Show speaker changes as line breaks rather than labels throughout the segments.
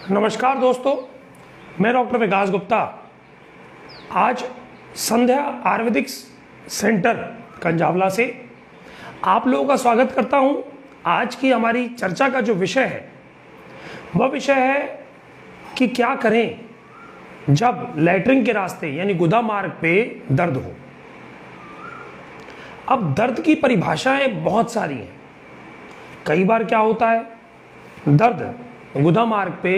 नमस्कार दोस्तों, मैं डॉक्टर विकास गुप्ता आज संध्या आयुर्वेदिक सेंटर कंजावला से आप लोगों का स्वागत करता हूं। आज की हमारी चर्चा का जो विषय है वह विषय है कि क्या करें जब लैट्रिन के रास्ते यानी गुदा मार्ग पे दर्द हो। अब दर्द की परिभाषाएं बहुत सारी हैं। कई बार क्या होता है, दर्द गुदा मार्ग पे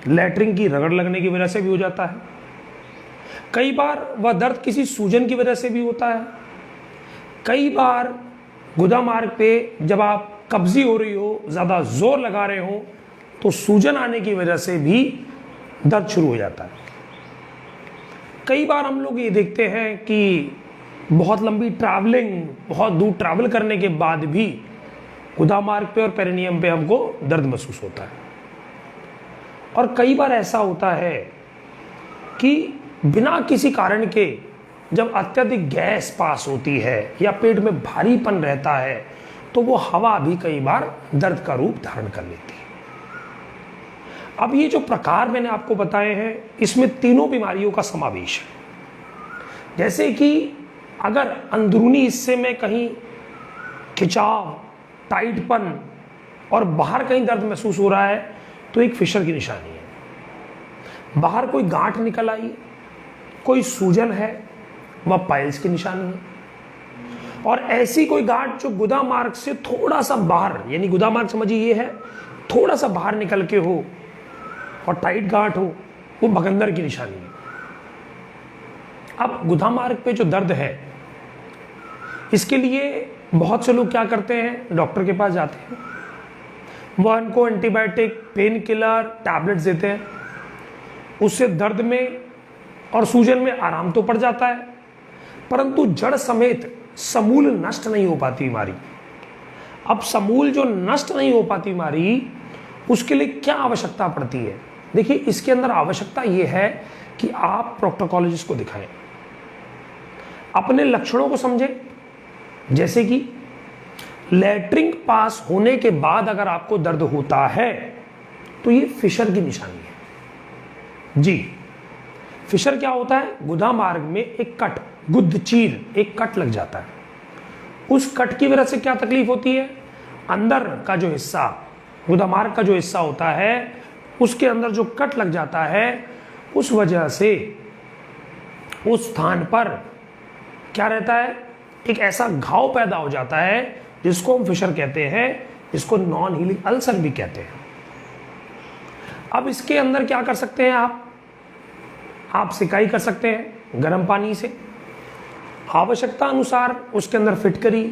लैट्रिन की रगड़ लगने की वजह से भी हो जाता है। कई बार वह दर्द किसी सूजन की वजह से भी होता है। कई बार गुदा मार्ग पे जब आप कब्जी हो रही हो, ज़्यादा जोर लगा रहे हो, तो सूजन आने की वजह से भी दर्द शुरू हो जाता है। कई बार हम लोग ये देखते हैं कि बहुत लंबी ट्रैवलिंग, बहुत दूर ट्रैवल करने के बाद भी गुदा मार्ग पे और पेरिनियम पे हमको दर्द महसूस होता है। और कई बार ऐसा होता है कि बिना किसी कारण के जब अत्यधिक गैस पास होती है या पेट में भारीपन रहता है तो वो हवा भी कई बार दर्द का रूप धारण कर लेती है। अब ये जो प्रकार मैंने आपको बताए हैं, इसमें तीनों बीमारियों का समावेश है। जैसे कि अगर अंदरूनी हिस्से में कहीं खिंचाव, टाइटपन और बाहर कहीं दर्द महसूस हो रहा है तो एक फिशर की निशानी है। बाहर कोई गांठ निकल आई, कोई सूजन है, वह पाइल्स की निशानी है। और ऐसी कोई गांठ जो गुदा मार्ग से थोड़ा सा बाहर, यानी गुदा मार्ग समझिए ये है, थोड़ा सा बाहर निकल के हो और टाइट गांठ हो, वो भगंदर की निशानी है। अब गुदा मार्ग पे जो दर्द है, इसके लिए बहुत से लोग क्या करते हैं, डॉक्टर के पास जाते हैं, वह उनको एंटीबायोटिक, पेन किलर, टैबलेट्स देते हैं। उससे दर्द में और सूजन में आराम तो पड़ जाता है, परंतु जड़ समेत समूल नष्ट नहीं हो पाती बीमारी। अब समूल जो नष्ट नहीं हो पाती बीमारी, उसके लिए क्या आवश्यकता पड़ती है? देखिए, इसके अंदर आवश्यकता यह है कि आप प्रोक्टोलॉजिस्ट को दिखाएं, अपने लक्षणों को समझें। जैसे कि लैट्रिन पास होने के बाद अगर आपको दर्द होता है तो ये फिशर की निशानी है। जी, फिशर क्या होता है? गुदा मार्ग में एक कट, गुद्ध चीर, एक कट लग जाता है। उस कट की वजह से क्या तकलीफ होती है? अंदर का जो हिस्सा, गुदा मार्ग का जो हिस्सा होता है, उसके अंदर जो कट लग जाता है, उस वजह से उस स्थान पर क्या रहता है, एक ऐसा घाव पैदा हो जाता है जिसको हम फिशर कहते हैं, जिसको नॉन हीलिंग अल्सर भी कहते हैं। अब इसके अंदर क्या कर सकते हैं आप सिकाई कर सकते हैं गर्म पानी से, आवश्यकता अनुसार उसके अंदर फिटकरी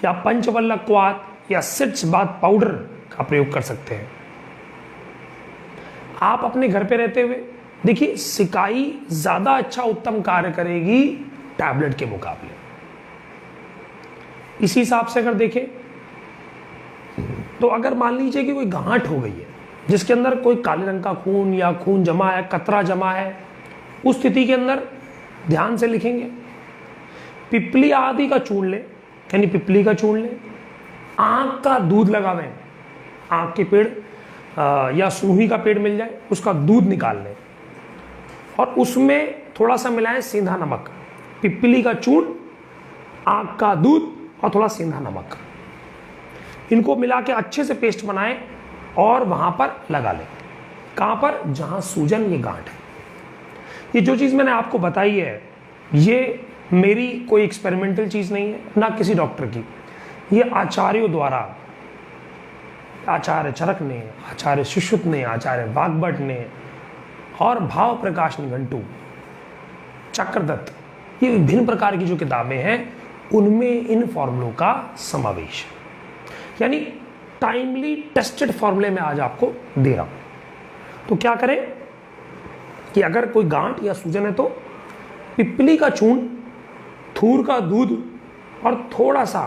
या पंचवल्लक क्वाथ या सिट्स बाथ पाउडर का प्रयोग कर सकते हैं। आप अपने घर पे रहते हुए देखिए, सिकाई ज्यादा अच्छा उत्तम कार्य करेगी टैबलेट के मुकाबले। इसी हिसाब से अगर देखें तो अगर मान लीजिए कि कोई गांठ हो गई है जिसके अंदर कोई काले रंग का खून या खून जमा है, कतरा जमा है, उस स्थिति के अंदर ध्यान से लिखेंगे, पिपली आदि का चूर्ण लें, यानी पिपली का चूर्ण लें, आंख का दूध लगावें, आंख के पेड़ या सूही का पेड़ मिल जाए, उसका दूध निकाल लें और उसमें थोड़ा सा मिलाएं सेंधा नमक। पिपली का चूर्ण, आंख का दूध और थोड़ा सेंधा नमक, इनको मिला के अच्छे से पेस्ट बनाएं और वहां पर लगा लें। कहां पर? जहां सूजन, ये गांठ है। ये जो चीज मैंने आपको बताई है, ये मेरी कोई एक्सपेरिमेंटल चीज नहीं है, ना किसी डॉक्टर की। ये आचार्यों द्वारा, आचार्य चरक ने, आचार्य सुश्रुत ने, आचार्य वाग्भट ने और भाव प्रकाश निघंटू, चक्रदत्त, ये विभिन्न प्रकार की जो किताबें हैं उनमें इन फॉर्मूलों का समावेश है। यानी टाइमली टेस्टेड फॉर्मूले में आज आपको दे रहा हूं। तो क्या करें कि अगर कोई गांठ या सूजन है तो पिपली का चूर्ण, थूर का दूध और थोड़ा सा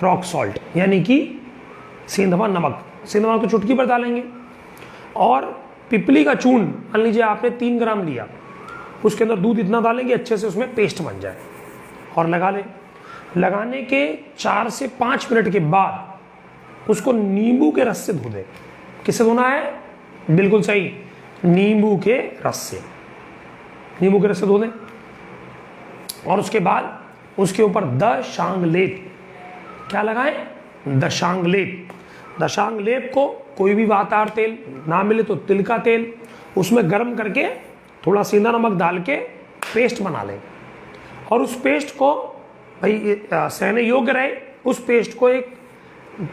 रॉक सॉल्ट यानी कि सेंधवा नमक, सेंधवा तो चुटकी पर डालेंगे, और पिपली का चूर्ण मान लीजिए आपने 3 ग्राम लिया, उसके अंदर दूध इतना डालेंगे अच्छे से उसमें पेस्ट बन जाए और लगा लें। लगाने के 4 से 5 मिनट के बाद उसको नींबू के रस से धो दें। किससे धोना है? बिल्कुल सही, नींबू के रस से, नींबू के रस से धो दें। और उसके बाद उसके ऊपर दशांग लेप, क्या लगाएं? दशांग लेप। दशांग लेप को कोई भी वातार तेल, ना मिले तो तिल का तेल, उसमें गर्म करके थोड़ा सेंधा नमक डाल के पेस्ट बना लें। और उस पेस्ट को भाई सहने योग्य रहे, उस पेस्ट को एक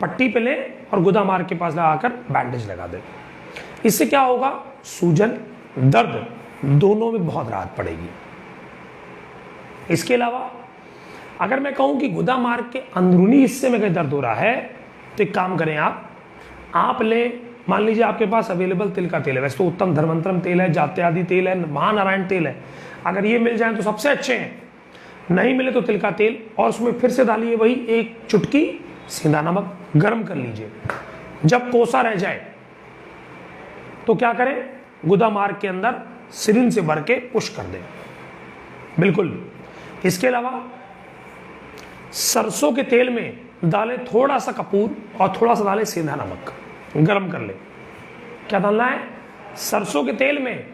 पट्टी पे लें और गुदा मार्ग के पास लगाकर बैंडेज लगा दें। इससे क्या होगा? सूजन, दर्द दोनों में बहुत राहत पड़ेगी। इसके अलावा अगर मैं कहूं कि गुदा मार्ग के अंदरूनी हिस्से में कहीं दर्द हो रहा है, तो एक काम करें, आप लें, मान लीजिए आपके पास अवेलेबल तिल का तेल है, वैसे तो उत्तम धर्मांतरम तेल है, जात्यादि तेल है, महानारायण तेल है, अगर ये मिल जाए तो सबसे अच्छे हैं। नहीं मिले तो तिल का तेल, और उसमें फिर से डालिए वही एक चुटकी सेंधा नमक, गर्म कर लीजिए। जब कोसा रह जाए तो क्या करें? गुदा मार्ग के अंदर सिरिंज से भर के पुश कर दें, बिल्कुल। इसके अलावा सरसों के तेल में डालें थोड़ा सा कपूर और थोड़ा सा डालें सेंधा नमक, गरम कर लें। क्या डालना है? सरसों के तेल में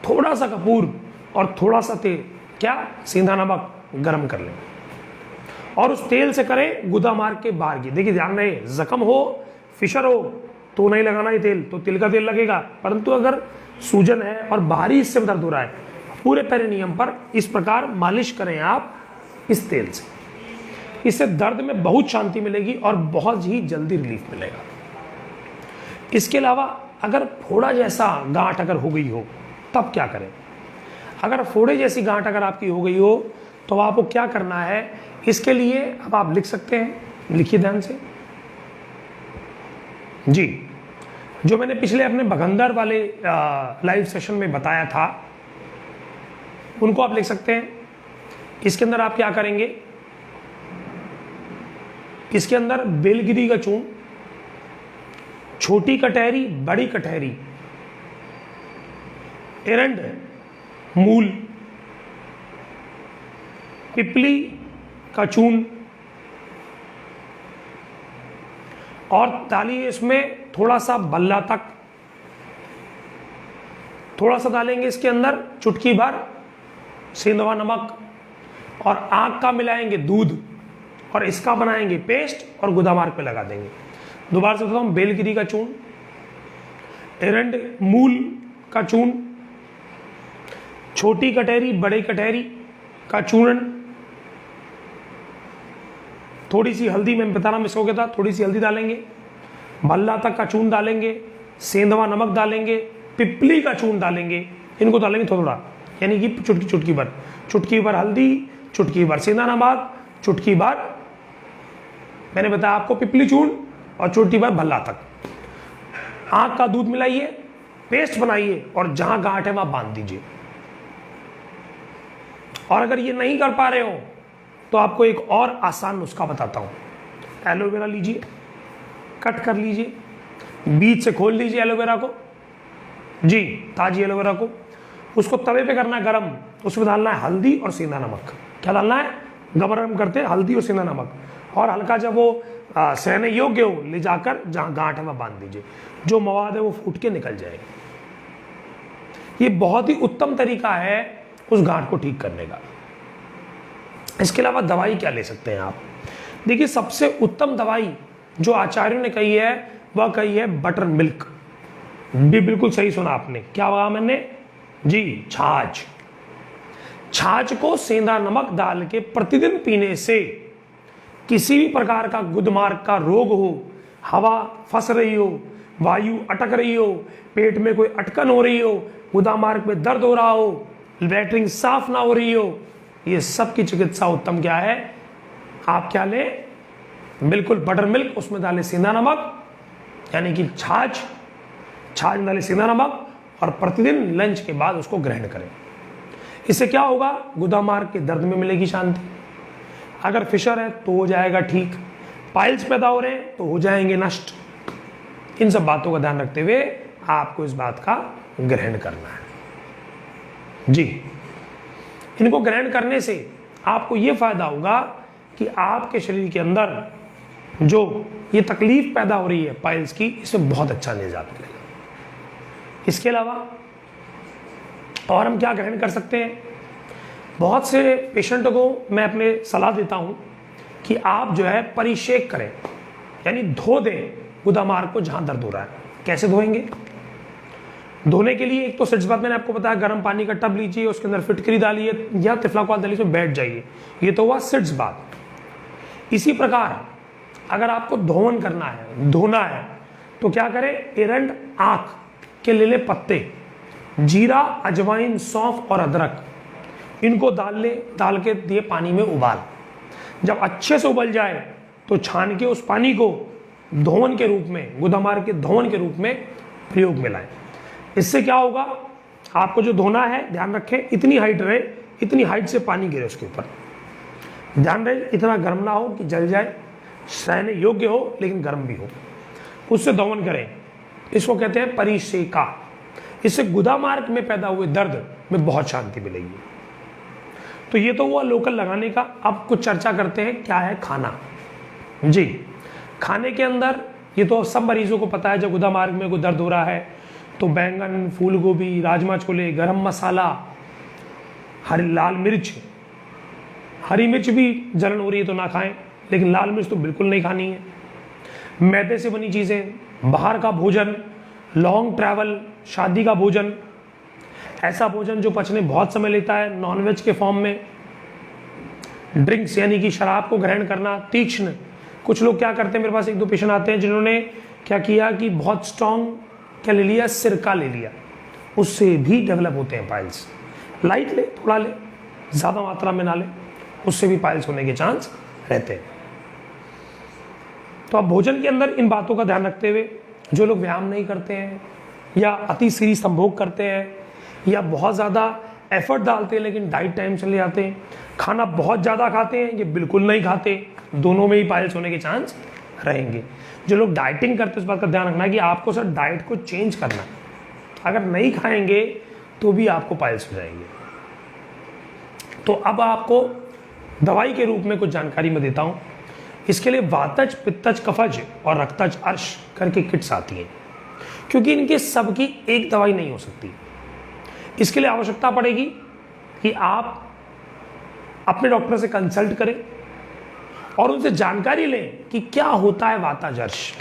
थोड़ा सा कपूर और थोड़ा सा तेल, क्या? सेंधा नमक, गरम कर लें। और उस तेल से करें गुदा मार्ग के बाहर की। देखिए ध्यान रहे, जख्म हो, फिशर हो तो नहीं लगाना ये तेल, तो तिल का तेल लगेगा। परंतु अगर सूजन है और बाहरी हिस्से में दर्द हो रहा है, पूरे पेरिनियम पर इस प्रकार मालिश करें आप इस तेल से। इससे दर्द में बहुत शांति मिलेगी और बहुत ही जल्दी रिलीफ मिलेगा। इसके अलावा अगर फोड़ा जैसा गांठ अगर हो गई हो, तब क्या करें? अगर फोड़े जैसी गांठ अगर आपकी हो गई हो, तो आपको क्या करना है? इसके लिए अब आप लिख सकते हैं, लिखिए ध्यान से जी। जो मैंने पिछले अपने भगंदर वाले लाइव सेशन में बताया था, उनको आप लिख सकते हैं। इसके अंदर आप क्या करेंगे? इसके अंदर बेलगिरी का चूर्ण, छोटी कटहरी, बड़ी कटहरी, एरंड, मूल, पिपली का चूर्ण, और डालिए इसमें थोड़ा सा बल्ला तक, थोड़ा सा डालेंगे इसके अंदर चुटकी भर सेंधवा नमक, और आग का मिलाएंगे दूध, और इसका बनाएंगे पेस्ट और गुदा मार्ग पे लगा देंगे। दोबारा से बताता हूं, बेलगिरी का चूर्ण, एरंड मूल का चूर्ण, छोटी कटहरी, बड़े कटहरी का चूर्ण, थोड़ी सी हल्दी, मैं बताना मिस हो गया था, थोड़ी सी हल्दी डालेंगे, भल्ला तक का चूर्ण डालेंगे, सेंधवा नमक डालेंगे, पिपली का चूर्ण डालेंगे, इनको डालेंगे थोड़ा, यानी कि चुटकी भर, चुटकी भर हल्दी, चुटकी भर सेंधा नमक, चुटकी भर मैंने बताया आपको पिपली चूर्ण, और चुटकी भर भल्ला तक। आग का दूध मिलाइए, पेस्ट बनाइए, और जहां गांठ है वहां बांध दीजिए। और अगर ये नहीं कर पा रहे हो तो आपको एक और आसान नुस्खा बताता हूं। एलोवेरा लीजिए, कट कर लीजिए, बीच से खोल लीजिए एलोवेरा को जी, ताजी एलोवेरा को, उसको तवे पे करना है गरम, उसमें डालना है हल्दी और सेंधा नमक। क्या डालना है? गरम करते हैं हल्दी और सेंधा नमक, और हल्का जब वो सहने योग्य हो, ले जाकर जहां गांठ है वहां बांध दीजिए। जो मवाद है वो फूट के निकल जाएगा। ये बहुत ही उत्तम तरीका है उस गांठ को ठीक करने का। इसके अलावा दवाई क्या ले सकते हैं आप? देखिए सबसे उत्तम दवाई जो आचार्यों ने कही है, वह कही है बटर मिल्क। भी बिल्कुल सही सुना आपने। क्या कहा मैंने जी? छाछ। छाछ को सेंधा नमक डाल के प्रतिदिन पीने से किसी भी प्रकार का गुदमार्ग का रोग हो, हवा फंस रही हो, वायु अटक रही हो, पेट में कोई अटकन हो रही हो, गुदा मार्ग में दर्द हो रहा हो, लैट्रिन साफ ना हो रही हो, ये सब की चिकित्सा उत्तम क्या है? आप क्या लें? बिल्कुल बटर मिल्क, उसमें डालें सेंधा नमक, यानी कि छाछ में डालें सेंधा नमक, और प्रतिदिन लंच के बाद उसको ग्रहण करें। इससे क्या होगा? गुदा मार्ग के दर्द में मिलेगी शांति। अगर फिशर है तो हो जाएगा ठीक, पाइल्स पैदा हो रहे हैं तो हो जाएंगे नष्ट। इन सब बातों का ध्यान रखते हुए आपको इस बात का ग्रहण करना है जी। इनको ग्रहण करने से आपको यह फायदा होगा कि आपके शरीर के अंदर जो ये तकलीफ पैदा हो रही है पाइल्स की, इसमें बहुत अच्छा निजात मिलेगा। इसके अलावा और हम क्या ग्रहण कर सकते हैं, बहुत से पेशेंटों को मैं अपने सलाह देता हूं कि आप जो है परिषेक करें, यानी धो दें गुदा मार्ग को जहां दर्द हो रहा है। कैसे धोएंगे? धोने के लिए एक तो सिट्स बात मैंने आपको बताया, गर्म पानी का टब लीजिए, उसके अंदर फिटकरी डालिए या तिफलाक्वाल डालिए, उसमें बैठ जाइए। ये तो हुआ सिट्स बात। इसी प्रकार अगर आपको धोवन करना है, धोना है, तो क्या करें, एरंड आंख के ले ले पत्ते, जीरा, अजवाइन, सौंफ और अदरक, इनको डाल के दिए पानी में उबाल। जब अच्छे से उबल जाए तो छान के उस पानी को धोवन के रूप में, गुदामार्ग के धोवन के रूप में प्रयोग में लाएं। इससे क्या होगा, आपको जो धोना है, ध्यान रखें इतनी हाइट रहे, इतनी हाइट से पानी गिरे उसके ऊपर। ध्यान रहे इतना गर्म ना हो कि जल जाए, सहने योग्य हो लेकिन गर्म भी हो, उससे धोवन करें। इसको कहते हैं परिसेका। इससे गुदा मार्ग में पैदा हुए दर्द में बहुत शांति मिलेगी। तो ये तो हुआ लोकल लगाने का। अब कुछ चर्चा करते हैं क्या है खाना। जी, खाने के अंदर ये तो सब मरीजों को पता है, जब गुदा मार्ग में कोई दर्द हो रहा है तो बैंगन, फूल गोभी, राजमा छोले, गरम मसाला, हरी लाल मिर्च, हरी मिर्च भी जलन हो रही है तो ना खाएं, लेकिन लाल मिर्च तो बिल्कुल नहीं खानी है। मैदे से बनी चीज़ें, बाहर का भोजन, लॉन्ग ट्रैवल, शादी का भोजन, ऐसा भोजन जो पचने बहुत समय लेता है, नॉनवेज के फॉर्म में, ड्रिंक्स यानी कि शराब को ग्रहण करना, तीक्ष्ण। कुछ लोग क्या करते हैं, मेरे पास एक दो पेशेंट आते हैं जिन्होंने क्या किया कि बहुत स्ट्रॉन्ग क्या ले लिया, सिरका ले लिया, उससे भी डेवलप होते हैं पाइल्स। लाइट ले, थोड़ा ले, ज़्यादा मात्रा में ना ले, उससे भी पाइल्स होने के चांस रहते हैं। तो अब भोजन के अंदर इन बातों का ध्यान रखते हुए, जो लोग व्यायाम नहीं करते हैं या अति सीरी संभोग करते हैं या बहुत ज़्यादा एफर्ट डालते हैं लेकिन डाइट टाइम से ले आते हैं, खाना बहुत ज़्यादा खाते हैं, ये बिल्कुल नहीं खाते, दोनों में ही पाइल्स होने के चांस रहेंगे। जो लोग डाइटिंग करते हैं उस बात का ध्यान रखना है कि आपको सर डाइट को चेंज करना है। अगर नहीं खाएंगे तो भी आपको पाइल्स हो जाएंगे। तो अब आपको दवाई के रूप में कुछ जानकारी मैं देता हूँ। इसके लिए वातज, पित्तज, कफज और रक्तज, अर्श करके किट्स आती हैं, क्योंकि इनके सबकी एक दवाई नहीं हो सकती। इसके लिए आवश्यकता पड़ेगी कि आप अपने डॉक्टर से कंसल्ट करें और उनसे जानकारी लें कि क्या होता है वाताजर्श,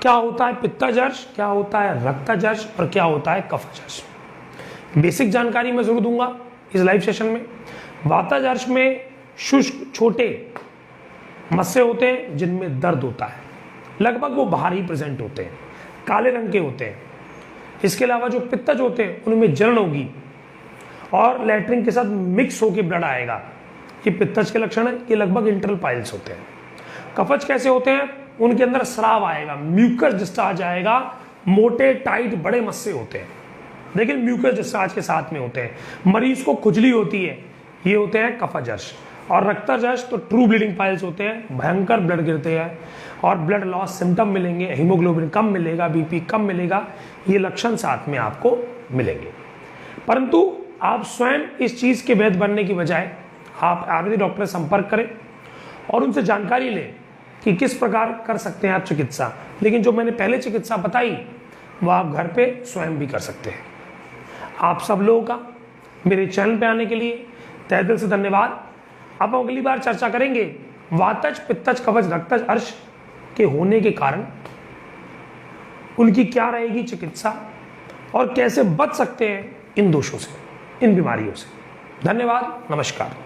क्या होता है पित्ताजर्श, क्या होता है रक्ताजर्श और क्या होता है कफाजर्श। बेसिक जानकारी मैं जरूर दूंगा इस लाइव सेशन में। वाताजर्श में शुष्क छोटे मस्से होते हैं जिनमें दर्द होता है, लगभग वो बाहर ही प्रेजेंट होते हैं, काले रंग के होते हैं। इसके अलावा जो पित्तज होते हैं उनमें जलन होगी और लैट्रिन के साथ मिक्स होकर ब्लड आएगा, ये पित्तज के लक्षण है। ये लगभग इंटरनल पाइल्स होते हैं। कफज कैसे होते हैं, उनके अंदर स्राव आएगा, म्यूकस डिस्चार्ज आएगा, मोटे टाइट बड़े मस्से होते हैं, लेकिन म्यूकस डिस्चार्ज के साथ में होते हैं। मरीज को खुजली होती है, ये होते हैं कफजर्श। और रक्तजर्श तो ट्रू ब्लीडिंग पाइल्स होते हैं, भयंकर ब्लड गिरते हैं और ब्लड लॉस सिम्टम मिलेंगे, हीमोग्लोबिन कम मिलेगा, बीपी कम मिलेगा, ये लक्षण साथ में आपको मिलेंगे। परंतु आप स्वयं इस चीज के वैध बनने की बजाय आप आयुर्वेदिक डॉक्टर से संपर्क करें और उनसे जानकारी लें कि किस प्रकार कर सकते हैं आप चिकित्सा। लेकिन जो मैंने पहले चिकित्सा बताई वो आप घर पे स्वयं भी कर सकते हैं। आप सब लोगों का मेरे चैनल पे आने के लिए तहे दिल से धन्यवाद। अब अगली बार चर्चा करेंगे वातज, पित्तज, कफज, रक्तज, अर्श के होने के कारण उनकी क्या रहेगी चिकित्सा और कैसे बच सकते हैं इन दोषों से, इन बीमारियों से। धन्यवाद, नमस्कार।